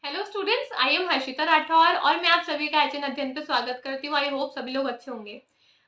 Hello students, I am Harshita Rathore और मैं आप सभी का एचएन अध्ययन पे स्वागत करती हूँ। आई होप सभी लोग अच्छे होंगे।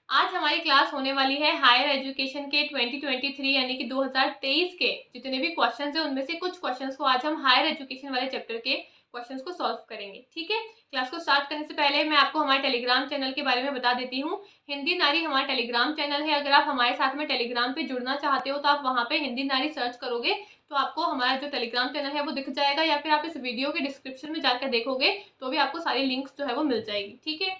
आज हमारी क्लास होने वाली है हायर एजुकेशन के 2023 यानी कि 2023 के जितने भी क्वेश्चंस हैं उनमें से कुछ क्वेश्चंस को आज हम हायर एजुकेशन वाले चैप्टर के क्वेश्चंस को सॉल्व करेंगे। ठीक है, क्लास को स्टार्ट करने से पहले मैं आपको हमारे टेलीग्राम चैनल के बारे में बता देती हूँ। हिंदी नारी हमारा टेलीग्राम चैनल है। अगर आप हमारे साथ में टेलीग्राम पे जुड़ना चाहते हो तो आप वहाँ पे हिंदी नारी सर्च करोगे तो आपको हमारा जो टेलीग्राम चैनल है वो दिख जाएगा, या फिर आप इस वीडियो के डिस्क्रिप्शन में जाकर देखोगे तो भी आपको सारी लिंक्स जो है वो मिल जाएगी। ठीक है,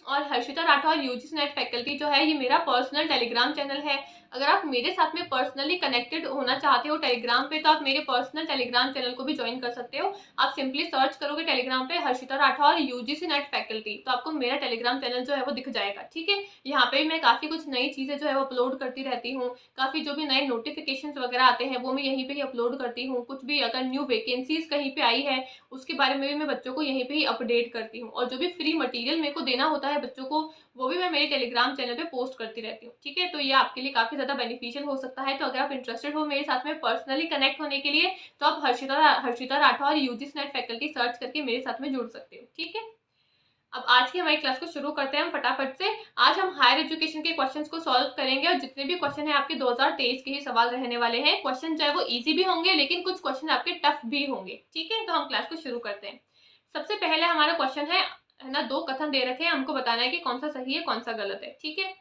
और Harshita Rathore UGC net faculty जो है ये मेरा पर्सनल टेलीग्राम चैनल है। अगर आप मेरे साथ में पर्सनली कनेक्टेड होना चाहते हो टेलीग्राम पे तो आप मेरे पर्सनल टेलीग्राम चैनल को भी ज्वाइन कर सकते हो। आप सिंपली सर्च करोगे टेलीग्राम पे Harshita Rathore UGC net faculty तो आपको मेरा टेलीग्राम चैनल जो है वो दिख जाएगा। ठीक है, यहाँ पे मैं काफ़ी कुछ नई चीज़ें जो है वो अपलोड करती रहती हूँ। काफ़ी जो भी नए नोटिफिकेशन वगैरह आते हैं वो मैं यहीं पर ही अपलोड करती हूँ। कुछ भी अगर न्यू वैकेंसीज कहीं पर आई है उसके बारे में भी मैं बच्चों को यहीं पे ही अपडेट करती हूँ, और जो भी फ्री मटेरियल मेरे को देना होता है बच्चों को वो भी मैं मेरे टेलीग्राम चैनल पे पोस्ट करती रहती हूँ। ठीक है, तो ये आपके लिए काफ़ी ज़्यादा बेनिफिशियल हो सकता है। तो अगर आप इंटरेस्टेड हो मेरे साथ में पर्सनली कनेक्ट होने के लिए तो आप Harshita Rathore UGC net faculty search करके मेरे साथ में जुड़ सकते हो। ठीक है, अब आज की हमारी क्लास को शुरू करते हैं हम फटाफट से। आज हम हायर एजुकेशन के क्वेश्चंस को सॉल्व करेंगे और जितने भी क्वेश्चन हैं आपके 2023 के ही सवाल रहने वाले हैं। क्वेश्चन चाहे वो इजी भी होंगे लेकिन कुछ क्वेश्चन आपके टफ भी होंगे। ठीक है, तो हम क्लास को शुरू करते हैं। सबसे पहले हमारा क्वेश्चन है ना, दो कथन दे रखे हैं, हमको बताना है कि कौन सा सही है कौन सा गलत है। ठीक है,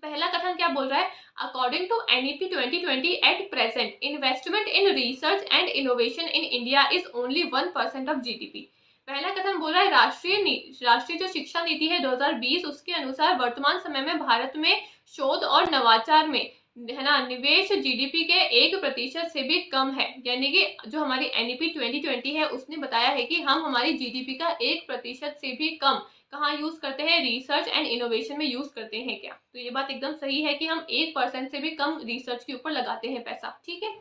पहला कथन क्या बोल रहा है? According to NEP 2020 at present investment in research and innovation in India is only 1% of GDP. पहला कथन बोल रहा है राष्ट्रीय जो शिक्षा नीति है 2020 उसके अनुसार वर्तमान समय में भारत में शोध और नवाचार में है ना निवेश जीडीपी के 1% से भी कम है। यानी कि जो हमारी एनईपी 2020 है उसने बताया है कि हम हमारी जीडीपी का 1% से भी कम कहाँ यूज करते हैं? रिसर्च एंड इनोवेशन में यूज करते हैं क्या? तो ये बात एकदम सही है कि हम 1% से भी कम रिसर्च के ऊपर लगाते हैं पैसा। ठीक है,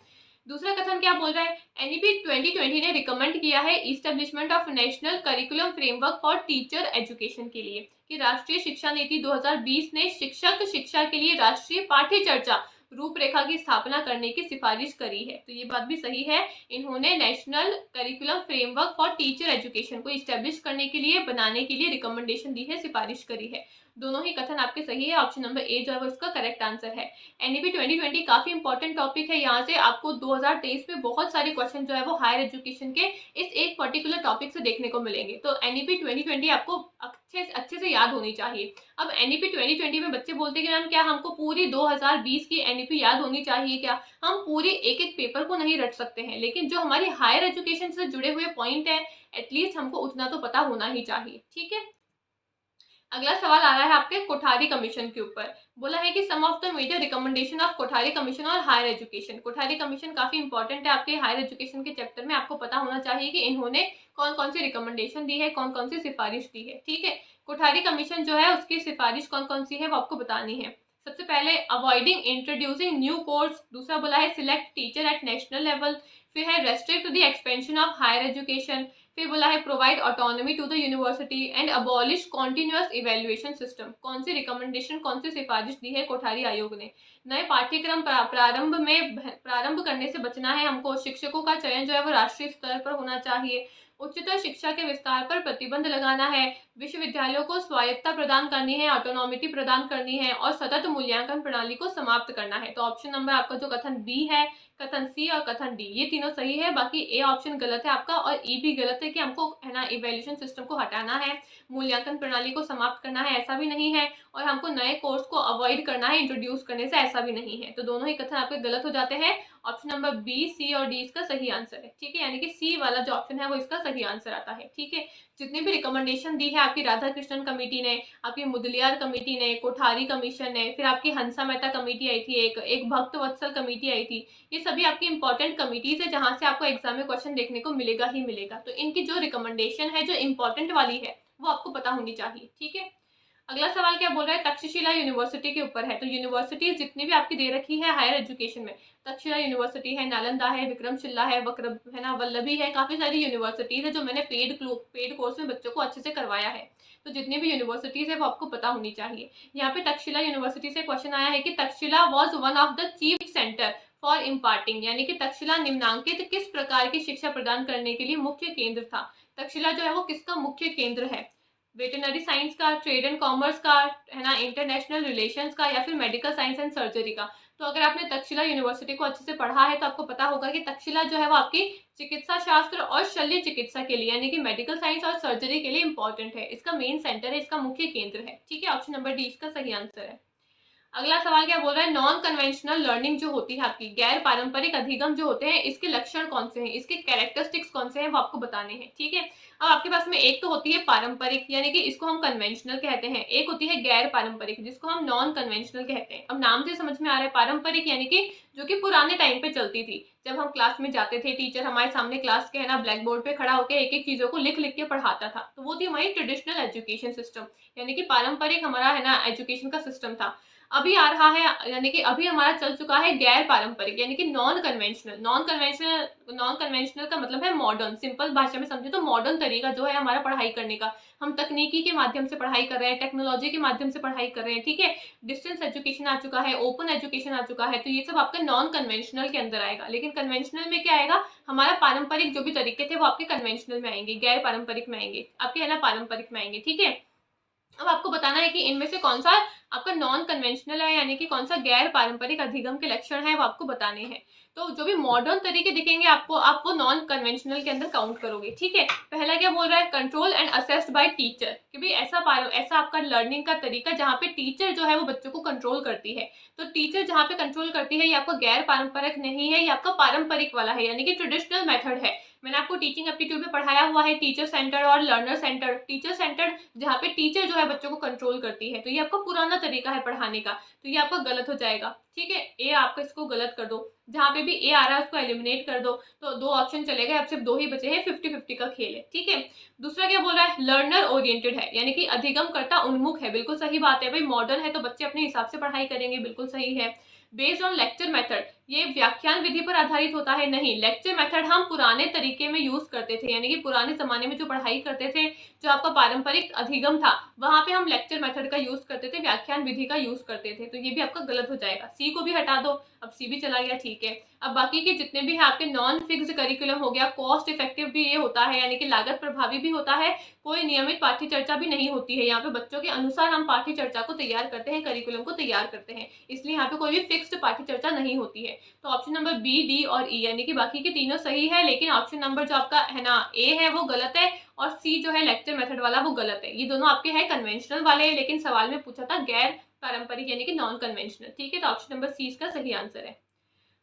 दूसरा कथन क्या बोल रहा है? एनईपी 2020 ने रिकमेंड किया है establishment of national curriculum framework for teacher education के लिए, कि राष्ट्रीय शिक्षा नीति 2020 ने शिक्षक शिक्षा के लिए राष्ट्रीय पाठ्य चर्चा रूपरेखा की स्थापना करने की सिफारिश करी है। तो ये बात भी सही है, इन्होंने national curriculum framework for teacher education को इस्टेब्लिश करने के लिए बनाने के लिए रिकमेंडेशन दी है, सिफारिश करी है। दोनों ही कथन आपके सही है। ऑप्शन नंबर ए जो है वो इसका करेक्ट आंसर है। एनईपी 2020 काफी इंपॉर्टेंट टॉपिक है। यहाँ से आपको 2023 में बहुत सारे क्वेश्चन जो है वो हायर एजुकेशन के इस एक पर्टिकुलर टॉपिक से देखने को मिलेंगे। तो एनईपी 2020 आपको अच्छे से याद होनी चाहिए। अब एनईपी 2020 में बच्चे बोलते हैं कि मैम क्या हमको पूरी 2020 की एनईपी याद होनी चाहिए क्या? हम पूरी एक एक पेपर को नहीं रट सकते हैं, लेकिन जो हमारी हायर एजुकेशन से जुड़े हुए पॉइंट है एटलीस्ट हमको उतना तो पता होना ही चाहिए। ठीक है, अगला सवाल आ रहा है आपके कोठारी कमीशन के ऊपर। बोला है कि some of the major recommendation of Kothari commission और हायर एजुकेशन। कोठारी कमीशन काफी इंपॉर्टेंट है आपके हायर एजुकेशन के चैप्टर में, आपको पता होना चाहिए कि इन्होंने कौन कौन सी रिकमेंडेशन दी है, कौन कौन सी सिफारिश दी है। ठीक है, कोठारी कमीशन जो है उसकी सिफारिश कौन कौन सी है वो आपको बतानी है। सबसे पहले अवॉइडिंग इंट्रोड्यूसिंग न्यू कोर्स, दूसरा बोला है select teacher at national level, फिर है restrict the expansion of higher education, फिर बोला है provide autonomy to the university and abolish continuous evaluation system. कौन सी रिकमेंडेशन, कौन सी सिफारिश दी है कोठारी आयोग ने? नए पाठ्यक्रम प्रारंभ करने से बचना है हमको, शिक्षकों का चयन जो है वो राष्ट्रीय स्तर पर होना चाहिए, उच्चतर शिक्षा के विस्तार पर प्रतिबंध लगाना है, विश्वविद्यालयों को स्वायत्तता प्रदान करनी है, ऑटोनॉमिटी प्रदान करनी है, और सतत मूल्यांकन प्रणाली को समाप्त करना है। तो ऑप्शन नंबर आपका जो कथन बी है, कथन सी और कथन डी ये तीनों सही है। बाकी ए ऑप्शन गलत है आपका और ई भी गलत है कि हमको है ना इवैल्यूएशन सिस्टम को हटाना है, मूल्यांकन प्रणाली को समाप्त करना है, ऐसा भी नहीं है, और हमको नए कोर्स को अवॉइड करना है इंट्रोड्यूस करने से, ऐसा भी नहीं है। तो दोनों ही कथन आपके गलत हो जाते हैं। ऑप्शन नंबर बी, सी और डी इसका सही आंसर है। ठीक है, यानी कि सी वाला जो ऑप्शन है वो इसका सही आंसर आता है। ठीक है, जितनी भी रिकमेंडेशन दी है आपकी राधा कृष्णन कमेटी ने, आपकी मुदलियार कमेटी ने, कोठारी कमीशन ने, फिर आपकी हंसा मेहता कमेटी आई थी, एक भक्त वत्सल कमेटी आई थी, ये सभी आपकी इंपॉर्टेंट कमिटीज है जहां से आपको एग्जाम में क्वेश्चन देखने को मिलेगा ही मिलेगा। तो इनकी जो रिकमेंडेशन है जो इंपॉर्टेंट वाली है वो आपको पता होनी चाहिए। ठीक है, अगला सवाल क्या बोल रहा है? तक्षशिला यूनिवर्सिटी के ऊपर है। तो यूनिवर्सिटीज जितनी भी आपकी दे रखी है हायर एजुकेशन में, तक्षशिला यूनिवर्सिटी है, नालंदा है, विक्रमशिला है, वक्र है ना, वल्लभी है, काफी सारी यूनिवर्सिटीज है जो मैंने पेड कोर्स में बच्चों को अच्छे से करवाया है। तो जितनी भी यूनिवर्सिटीज है वो आपको पता होनी चाहिए। यहाँ पे तक्षशिला यूनिवर्सिटी से क्वेश्चन आया है कि Takshashila was one of the chief centre for imparting, यानी कि तक्षशिला निम्नांकित किस प्रकार की शिक्षा प्रदान करने के लिए मुख्य केंद्र था। तक्षशिला जो है वो किसका मुख्य केंद्र है? वेटरनरी साइंस का, ट्रेड एंड कॉमर्स का, है ना, इंटरनेशनल रिलेशंस का, या फिर मेडिकल साइंस एंड सर्जरी का। तो अगर आपने तक्षशिला यूनिवर्सिटी को अच्छे से पढ़ा है तो आपको पता होगा कि तक्षशिला जो है वो आपकी चिकित्सा शास्त्र और शल्य चिकित्सा के लिए, यानी कि मेडिकल साइंस और सर्जरी के लिए इंपॉर्टेंट है। इसका मेन सेंटर है, इसका मुख्य केंद्र है। ठीक है, ऑप्शन नंबर डी इसका सही आंसर है। अगला सवाल क्या बोल रहा है, नॉन कन्वेंशनल लर्निंग जो होती है आपकी, गैर पारंपरिक अधिगम जो होते हैं, इसके लक्षण कौन से हैं, इसके कैरेक्टरिस्टिक्स कौन से हैं, वो आपको बताने हैं। ठीक है, अब आपके पास में एक तो होती है पारंपरिक, यानी कि इसको हम कन्वेंशनल कहते हैं, एक होती है गैर पारंपरिक जिसको हम नॉन कन्वेंशनल कहते हैं। अब नाम से समझ में आ रहा है, पारंपरिक यानी कि जो कि पुराने टाइम पे चलती थी, जब हम क्लास में जाते थे, टीचर हमारे सामने क्लास के, है ना, ब्लैक बोर्ड पे खड़ा होकर एक एक चीजों को लिख लिख के पढ़ाता था, तो वो थी हमारी ट्रेडिशनल एजुकेशन सिस्टम, यानी कि पारंपरिक हमारा, है ना, एजुकेशन का सिस्टम था। अभी आ रहा है, यानी कि अभी हमारा चल चुका है गैर पारंपरिक, यानी कि नॉन कन्वेंशनल। नॉन कन्वेंशनल का मतलब है मॉडर्न, सिंपल भाषा में समझे तो मॉडर्न तरीका जो है हमारा पढ़ाई करने का, हम तकनीकी के माध्यम से पढ़ाई कर रहे हैं, टेक्नोलॉजी के माध्यम से पढ़ाई कर रहे हैं। ठीक है, डिस्टेंस एजुकेशन आ चुका है, ओपन एजुकेशन आ चुका है, तो ये सब आपके नॉन कन्वेंशनल के अंदर आएगा। लेकिन कन्वेंशनल में क्या आएगा, हमारा पारंपरिक जो भी तरीके थे वो आपके कन्वेंशनल में आएंगे, गैर पारंपरिक में आएंगे, आपके, है ना, पारंपरिक में आएंगे। ठीक है, अब आपको बताना है कि इनमें से कौन सा आपका नॉन कन्वेंशनल है, यानी कि कौन सा गैर पारंपरिक अधिगम के लक्षण है, वो आपको बताने हैं। तो जो भी मॉडर्न तरीके दिखेंगे आपको, आप वो नॉन कन्वेंशनल के अंदर काउंट करोगे। ठीक है, पहला क्या बोल रहा है, control and assessed by teacher, कि भाई ऐसा आपका लर्निंग का तरीका जहाँ पे टीचर जो है वो बच्चों को कंट्रोल करती है। तो टीचर जहाँ पे कंट्रोल करती है, ये आपका गैर पारंपरिक नहीं है, ये आपका पारंपरिक वाला है, यानी कि ट्रेडिशनल मेथड है। मैंने आपको टीचिंग एप्टीट्यूड में पढ़ाया हुआ है टीचर सेंटर और लर्नर सेंटर। टीचर सेंटर जहाँ पे टीचर जो है बच्चों को कंट्रोल करती है, तो ये आपका पुराना तरीका है पढ़ाने का, तो ये आपका गलत हो जाएगा। ठीक है, ए आपका, इसको गलत कर दो, जहाँ पे भी ए आ रहा है उसको एलिमिनेट कर दो, तो दो ऑप्शन चले गए, अब सिर्फ दो ही बचे हैं, 50-50 का खेल है। ठीक है, दूसरा क्या बोल रहा है, लर्नर ओरिएंटेड है, यानी कि अधिगम करता उन्मुख है, बिल्कुल सही बात है भाई, मॉडर्न है तो बच्चे अपने हिसाब से पढ़ाई करेंगे, बिल्कुल सही है। बेस्ड ऑन लेक्चर मेथड, ये व्याख्यान विधि पर आधारित होता है, नहीं, लेक्चर मेथड हम पुराने तरीके में यूज करते थे, यानी कि पुराने जमाने में जो पढ़ाई करते थे, जो आपका पारंपरिक अधिगम था, वहां पे हम लेक्चर मेथड का यूज करते थे, व्याख्यान विधि का यूज करते थे, तो ये भी आपका गलत हो जाएगा। सी को भी हटा दो, अब सी भी चला गया। ठीक है, अब बाकी के जितने भी है आपके नॉन फिक्स्ड करिकुलम हो गया, कॉस्ट इफेक्टिव भी ये होता है, यानी कि लागत प्रभावी भी होता है, कोई नियमित पाठ्य चर्चा भी नहीं होती है, यहाँ पे बच्चों के अनुसार हम पाठ्य चर्चा को तैयार करते हैं, करिकुलम को तैयार करते हैं, इसलिए यहाँ पे कोई भी फिक्स्ड पाठ्य चर्चा नहीं होती है। तो ऑप्शन नंबर बी, डी और ई, यानी कि बाकी के तीनों सही है, लेकिन ऑप्शन नंबर जो आपका, है ना, ए है वो गलत है, और सी जो है लेक्चर मेथड वाला वो गलत है। ये दोनों आपके हैं कन्वेंशनल वाले, लेकिन सवाल में पूछा था गैर पारंपरिक, यानी कि नॉन कन्वेंशनल। ठीक है, तो ऑप्शन नंबर सी इसका सही आंसर है।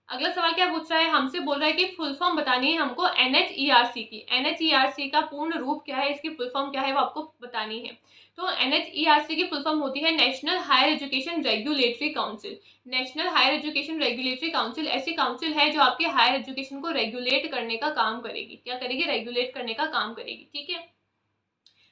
अगला सवाल क्या पूछ रहा है, हमसे बोल रहा है कि फुल फॉर्म बतानी है हमको NHERC की। NHERC का पूर्ण रूप क्या है, इसकी फुल फॉर्म क्या है, वो आपको बतानी है। तो NHERC की फुल फॉर्म होती है national higher education regulatory council. National higher education regulatory council ऐसी काउंसिल है जो आपके हायर एजुकेशन को रेगुलेट करने का काम करेगी। क्या करेगी, रेगुलेट करने का काम करेगी। ठीक है,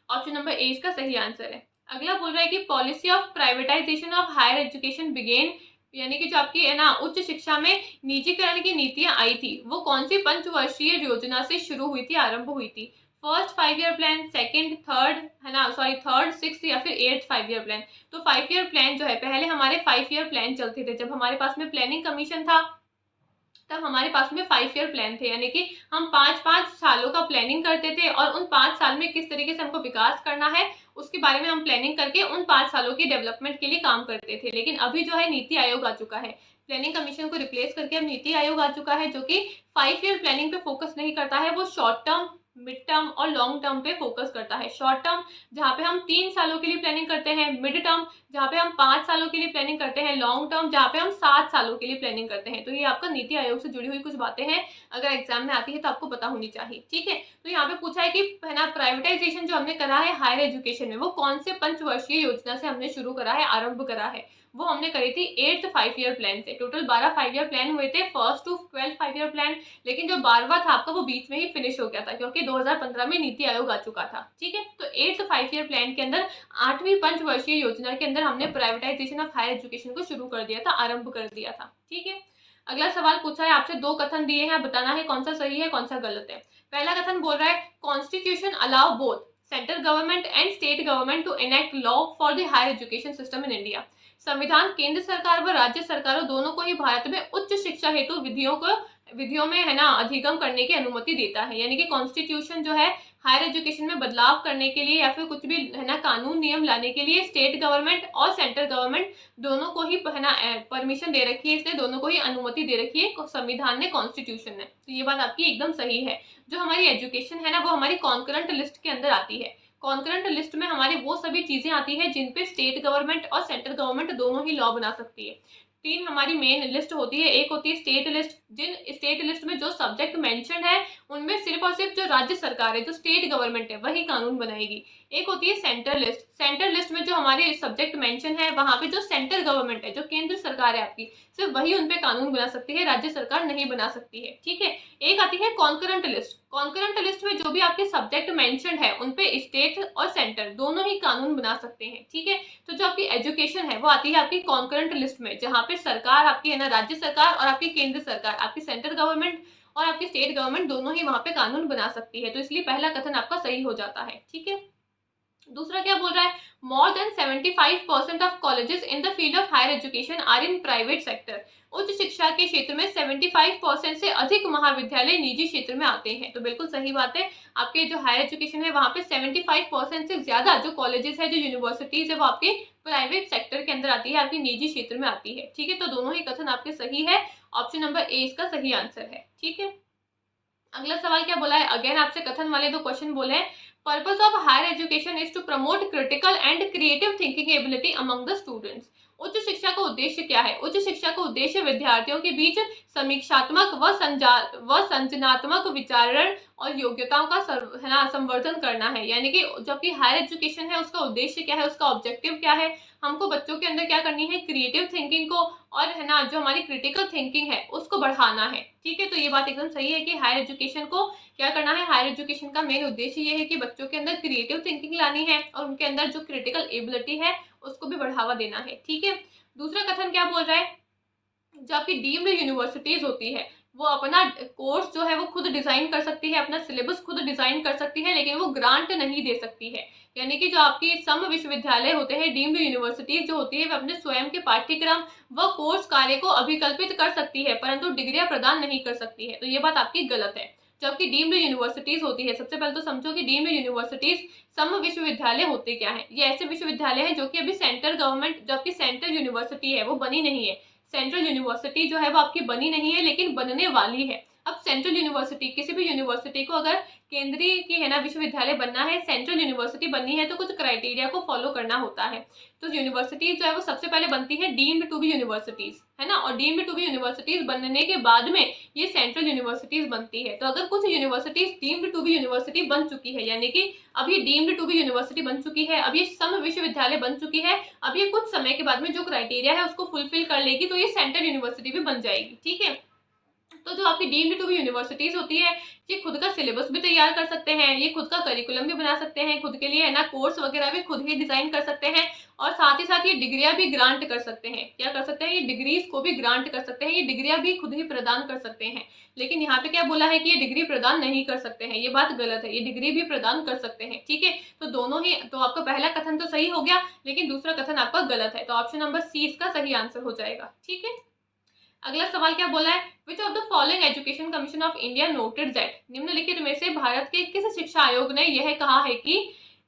ऑप्शन नंबर ए इसका सही आंसर है। अगला बोल रहा है कि policy of privatisation of higher education begin, यानी कि जो आपकी, है ना, उच्च शिक्षा में निजीकरण की नीतियां आई थी, वो कौन सी पंचवर्षीय योजना से शुरू हुई थी, आरंभ हुई थी। First 5 year plan, second, third, है ना, सॉरी, थर्ड, सिक्स्थ या फिर 8th 5 ईयर प्लान। तो 5 ईयर प्लान जो है, पहले हमारे 5 ईयर प्लान चलते थे, जब हमारे पास में प्लानिंग कमीशन था तब हमारे पास में 5 ईयर प्लान थे, यानी कि हम 5-5 सालों का प्लानिंग करते थे, और उन 5 साल में किस तरीके से हमको विकास करना है उसके बारे में हम प्लानिंग करके उन 5 सालों की डेवलपमेंट के लिए काम करते थे। लेकिन अभी जो है नीति आयोग आ चुका है, प्लानिंग कमीशन को रिप्लेस करके अब नीति आयोग आ चुका है, जो कि 5 ईयर प्लानिंग पे फोकस नहीं करता है, वो शॉर्ट टर्म, मिड टर्म और लॉन्ग टर्म पे फोकस करता है। शॉर्ट टर्म जहाँ पे हम 3 सालों के लिए प्लानिंग करते हैं, मिड टर्म जहाँ पे हम 5 सालों के लिए प्लानिंग करते हैं, लॉन्ग टर्म जहाँ पे हम 7 सालों के लिए प्लानिंग करते हैं। तो ये आपका नीति आयोग से जुड़ी हुई कुछ बातें हैं, अगर एग्जाम में आती है तो आपको पता होनी चाहिए। ठीक है, तो यहाँ पे पूछा है कि, है ना, प्राइवेटाइजेशन जो हमने करा है हायर एजुकेशन में, वो कौन से पंचवर्षीय योजना से हमने शुरू करा है, आरंभ करा है। वो हमने करी थी 8th 5 ईयर प्लान से। टोटल 12 5 ईयर प्लान हुए थे, first to 12th 5 year plan, लेकिन जो 12वां था आपका वो बीच में ही फिनिश हो गया था, क्योंकि 2015 में नीति आयोग आ चुका था। ठीक है, तो 8th 5 ईयर प्लान के अंदर 8वीं पंचवर्षीय योजना के अंदर हमने प्राइवेटाइजेशन ऑफ हायर एजुकेशन को शुरू कर दिया था, आरंभ कर दिया था। ठीक है, अगला सवाल पूछा है आपसे, 2 कथन दिए हैं, बताना है कौन सा सही है कौन सा गलत है। पहला कथन बोल रहा है, constitution allow both central government and state government to enact law for the higher education system in India. संविधान केंद्र सरकार व राज्य सरकारों दोनों को ही भारत में उच्च शिक्षा हेतु विधियों में है ना अधिगम करने की अनुमति देता है। यानी कि कॉन्स्टिट्यूशन जो है हायर एजुकेशन में बदलाव करने के लिए या फिर कुछ भी है ना कानून नियम लाने के लिए स्टेट गवर्नमेंट और सेंट्रल गवर्नमेंट दोनों को ही है ना परमिशन दे रखी है, इसलिए दोनों को ही अनुमति दे रखी है संविधान ने, कॉन्स्टिट्यूशन ने। तो ये बात आपकी एकदम सही है। जो हमारी एजुकेशन है ना वो हमारी कॉन्करेंट लिस्ट के अंदर आती है। कॉन्करेंट लिस्ट में हमारी वो सभी चीजें आती है जिन पे स्टेट गवर्नमेंट और सेंट्रल गवर्नमेंट दोनों ही लॉ बना सकती है। तीन हमारी मेन लिस्ट होती है। एक होती है स्टेट लिस्ट, जिन स्टेट लिस्ट में जो सब्जेक्ट मेंशन है उनमें सिर्फ और सिर्फ जो राज्य सरकार है, जो स्टेट गवर्नमेंट है, वही कानून बनाएगी। एक होती है सेंट्रल लिस्ट। सेंट्रल लिस्ट में जो हमारे सब्जेक्ट मेंशन है वहां पे जो सेंट्रल गवर्नमेंट है, जो केंद्र सरकार है आपकी, सिर्फ वही उन पे कानून बना सकती है, राज्य सरकार नहीं बना सकती है। ठीक है। एक आती है कॉन्करेंट लिस्ट। कॉन्करेंट लिस्ट में जो भी आपके सब्जेक्ट मेंशन है उन पे स्टेट और सेंटर दोनों ही कानून बना सकते हैं। ठीक है। तो जो आपकी एजुकेशन है वो आती है आपकी कॉन्करेंट लिस्ट में, जहाँ पे सरकार आपकी है ना राज्य सरकार और आपकी केंद्र सरकार, आपकी सेंट्रल गवर्नमेंट और आपकी स्टेट गवर्नमेंट दोनों ही वहां पे कानून बना सकती है। तो इसलिए पहला कथन आपका सही हो जाता है। ठीक है। दूसरा क्या बोल रहा है, more than 75% of colleges in the field of higher education are in private sector. उच्च शिक्षा के क्षेत्र में 75% से अधिक महाविद्यालय निजी क्षेत्र में आते हैं। तो बिल्कुल सही बात है, आपके जो हायर एजुकेशन है वहां पे 75% से ज्यादा जो कॉलेजेस है, जो यूनिवर्सिटीज है, वो आपके प्राइवेट सेक्टर के अंदर आती है, आपकी निजी क्षेत्र में आती है। ठीक है। तो दोनों ही कथन आपके सही है। ऑप्शन नंबर ए इसका सही आंसर है। ठीक है। अगला सवाल क्या बोला है, अगेन आपसे कथन वाले दो क्वेश्चन बोले हैं। Purpose of higher education is to promote critical and creative thinking ability among the students. उच्च शिक्षा का उद्देश्य क्या है? उच्च शिक्षा का उद्देश्य विद्यार्थियों के बीच समीक्षात्मक व संजनात्मक विचारण और योग्यताओं का है ना संवर्धन करना है। यानी कि जो आपकी हायर एजुकेशन है उसका उद्देश्य क्या है, उसका ऑब्जेक्टिव क्या है? हमको बच्चों के अंदर क्या करनी है, क्रिएटिव थिंकिंग को और है ना जो हमारी क्रिटिकल थिंकिंग है उसको बढ़ाना है। ठीक है। तो ये बात एकदम सही है कि हायर एजुकेशन को क्या करना है, हायर एजुकेशन का मेन उद्देश्य ये है कि बच्चों के अंदर क्रिएटिव थिंकिंग लानी है और उनके अंदर जो क्रिटिकल एबिलिटी है उसको भी बढ़ावा देना है। ठीक है। दूसरा कथन क्या बोल रहा है, जो आपकी डीम्ड यूनिवर्सिटीज होती है वो अपना कोर्स जो है वो खुद डिजाइन कर सकती है, अपना सिलेबस खुद डिजाइन कर सकती है, लेकिन वो ग्रांट नहीं दे सकती है। यानी कि जो आपकी सम विश्वविद्यालय होते हैं, डीम्ड यूनिवर्सिटीज जो होती है, वे अपने स्वयं के पाठ्यक्रम व कोर्स कार्य को अभिकल्पित कर सकती है परंतु डिग्रियां प्रदान नहीं कर सकती है। तो ये बात आपकी गलत है। जो आपकी डीम्ड यूनिवर्सिटीज होती है, सबसे पहले तो समझो कि डीम्ड यूनिवर्सिटीज सम विश्वविद्यालय होते क्या है। ये ऐसे विश्वविद्यालय हैं जो कि अभी सेंट्रल गवर्नमेंट, जो आपकी सेंट्रल यूनिवर्सिटी है वो बनी नहीं है। सेंट्रल यूनिवर्सिटी जो है वो आपकी बनी नहीं है लेकिन बनने वाली है। अब सेंट्रल यूनिवर्सिटी, किसी भी यूनिवर्सिटी को अगर केंद्रीय की है ना विश्वविद्यालय बनना है, सेंट्रल यूनिवर्सिटी बननी है, तो कुछ क्राइटेरिया को फॉलो करना होता है। तो यूनिवर्सिटी जो है वो सबसे पहले बनती है डीम्ड टू बी यूनिवर्सिटीज, है ना, और डीम्ड टू बी यूनिवर्सिटीज बनने के बाद में ये सेंट्रल यूनिवर्सिटीज बनती है। तो अगर कुछ universities deemed to be university बन चुकी है, यानी कि अब ये डीम्ड टू बी यूनिवर्सिटी बन चुकी है, अब ये सम विश्वविद्यालय बन चुकी है, अब ये कुछ समय के बाद में जो क्राइटेरिया है उसको फुलफिल कर लेगी तो ये सेंट्रल यूनिवर्सिटी भी बन जाएगी। ठीक है। तो जो आपकी डीम्ड टू बी यूनिवर्सिटीज होती है ये खुद का सिलेबस भी तैयार कर सकते हैं, ये खुद का करिकुलम भी बना सकते हैं, खुद के लिए है ना कोर्स वगैरह भी खुद ही डिजाइन कर सकते हैं, और साथ ही साथ ये डिग्रियां भी ग्रांट कर सकते हैं। क्या कर सकते हैं, ये डिग्रीज को भी ग्रांट कर सकते हैं, ये डिग्रियां भी खुद ही प्रदान कर सकते हैं। लेकिन यहाँ पे क्या बोला है कि ये डिग्री प्रदान नहीं कर सकते हैं, ये बात गलत है, ये डिग्री भी प्रदान कर सकते हैं। ठीक है। तो दोनों ही, तो आपका पहला कथन तो सही हो गया लेकिन दूसरा कथन आपका गलत है। तो ऑप्शन नंबर सी इसका सही आंसर हो जाएगा। ठीक है। अगला सवाल क्या बोला है, which of the following education commission of India noted that. निम्नलिखित में से भारत के किस शिक्षा आयोग ने यह कहा है कि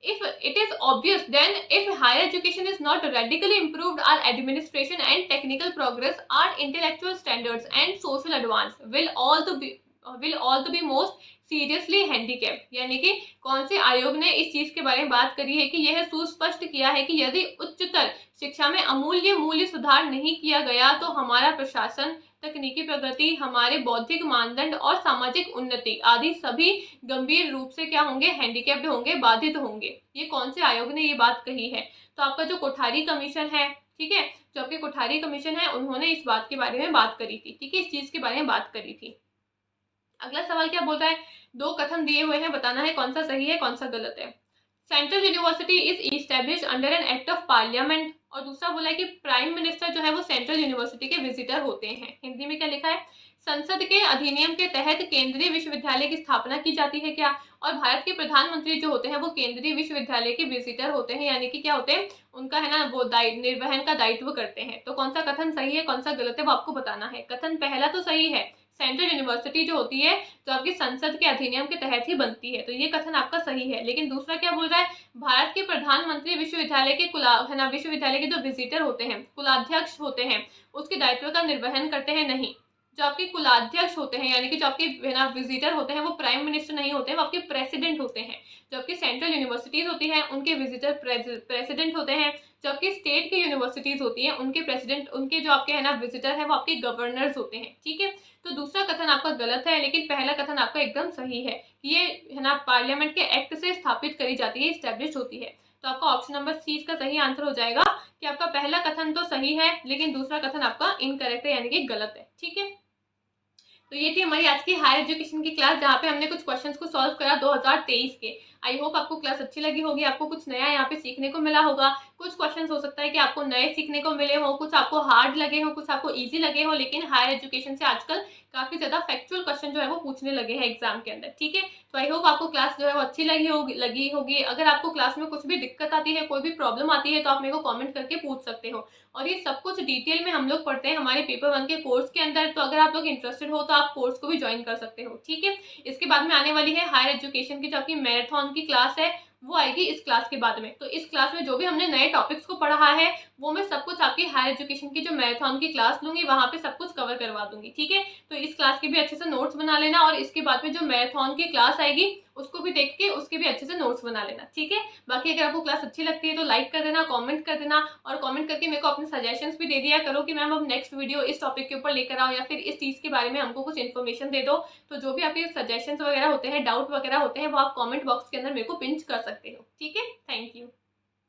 if it is obvious then if higher education is not radically improved our administration and technical progress our intellectual standards and social advance will all to be most seriously handicap. यानी कि कौन से आयोग ने इस चीज के बारे में बात करी है कि यह सुस्पष्ट किया है कि यदि उच्चतर शिक्षा में अमूल्य मूल्य सुधार नहीं किया गया तो हमारा प्रशासन, तकनीकी प्रगति, हमारे बौद्धिक मानदंड और सामाजिक उन्नति आदि सभी गंभीर रूप से क्या होंगे, हैंडीकैप्ड होंगे, बाधित होंगे। ये कौन से आयोग ने ये बात कही है? तो आपका जो कोठारी कमीशन है, ठीक है, जो आपके कोठारी कमीशन है उन्होंने इस बात के बारे में बात करी थी। ठीक है, इस चीज के बारे में बात करी थी। अगला सवाल क्या बोल रहा है, दो कथन दिए हुए हैं, बताना है कौन सा सही है कौन सा गलत है। Central university is establish under an act of parliament, और दूसरा बोला है कि प्राइम मिनिस्टर जो है वो सेंट्रल यूनिवर्सिटी के विजिटर होते हैं। हिंदी में क्या लिखा है, संसद के अधिनियम के तहत केंद्रीय विश्वविद्यालय की स्थापना की जाती है क्या, और भारत के प्रधानमंत्री जो होते हैं वो केंद्रीय विश्वविद्यालय के विजिटर होते हैं, यानी कि क्या होते हैं, उनका है ना वो निर्वहन का दायित्व करते हैं। तो कौन सा कथन सही है कौन सा गलत है वो आपको बताना है। कथन पहला तो सही है, सेंट्रल यूनिवर्सिटी जो होती है जो आपकी संसद के अधिनियम के तहत ही बनती है, तो ये कथन आपका सही है। लेकिन दूसरा क्या बोल रहा है, भारत के प्रधानमंत्री विश्वविद्यालय के है ना विश्वविद्यालय के जो विजिटर होते हैं, कुलाध्यक्ष होते हैं, उसके दायित्व का निर्वहन करते हैं। नहीं, जो आपके कुलाध्यक्ष होते हैं यानी कि जो आपके है ना विजिटर होते हैं वो प्राइम मिनिस्टर नहीं होते हैं, वो आपके प्रेसिडेंट होते हैं। जो आपकी सेंट्रल यूनिवर्सिटीज होती हैं उनके विजिटर प्रेसिडेंट होते हैं। जो आपकी स्टेट की यूनिवर्सिटीज होती हैं उनके प्रेसिडेंट, उनके जो आपके है ना विजिटर है वो आपके गवर्नर्स होते हैं। ठीक है, तो दूसरा कथन आपका गलत है, लेकिन पहला कथन आपका एकदम सही है। ये है ना पार्लियामेंट के एक्ट से स्थापित करी जाती है, स्टैब्लिश होती है। तो आपका ऑप्शन नंबर सी इसका सही आंसर हो जाएगा कि आपका पहला कथन तो सही है लेकिन दूसरा कथन आपका इनकरेक्ट है, यानी कि गलत है। ठीक है, तो ये थी हमारी आज की हायर एजुकेशन की क्लास, जहाँ पे हमने कुछ क्वेश्चंस को सॉल्व करा 2023 के। आई होप आपको क्लास अच्छी लगी होगी, आपको कुछ नया यहाँ पे सीखने को मिला होगा। कुछ क्वेश्चंस हो सकता है कि आपको नए सीखने को मिले हो, कुछ आपको हार्ड लगे हो, कुछ आपको इजी लगे हो, लेकिन हायर एजुकेशन से आजकल काफी ज्यादा फैक्चुअल क्वेश्चन जो है वो पूछने लगे हैं एग्जाम के अंदर। ठीक है, तो आई होप आपको क्लास जो है वो अच्छी लगी होगी। अगर आपको क्लास में कुछ भी दिक्कत आती है, कोई भी प्रॉब्लम आती है, तो आप मेरे को कॉमेंट करके पूछ सकते हो। और ये सब कुछ डिटेल में हम लोग पढ़ते हैं हमारे पेपर 1 के कोर्स के अंदर, तो अगर आप लोग इंटरेस्टेड हो तो आप कोर्स को भी ज्वाइन कर सकते हो। ठीक है, इसके बाद में आने वाली है हायर एजुकेशन की जो आपकी मैराथन की क्लास है, वो आएगी इस क्लास के बाद में। तो इस क्लास में जो भी हमने नए टॉपिक्स को पढ़ा है वो मैं सब कुछ आपकी हायर एजुकेशन की जो मैराथन की क्लास लूंगी, वहां पे सब कुछ कवर करवा दूंगी। ठीक है, तो इस क्लास के भी अच्छे से नोट्स बना लेना, और इसके बाद में जो मैराथन की क्लास आएगी उसको भी देख के उसके भी अच्छे से नोट्स बना लेना। ठीक है, बाकी अगर आपको क्लास अच्छी लगती है तो लाइक कर देना, कमेंट कर देना, और कमेंट करके मेरे को अपने सजेशंस भी दे दिया करो कि मैम अब नेक्स्ट वीडियो इस टॉपिक के ऊपर लेकर आओ, या फिर इस चीज के बारे में हमको कुछ इन्फॉर्मेशन दे दो। तो जो भी आपके सजेशंस वगैरह होते हैं, डाउट वगैरह होते हैं, वो आप कमेंट बॉक्स के अंदर मेरे को पिंच कर सकते हो। ठीक है, थैंक यू।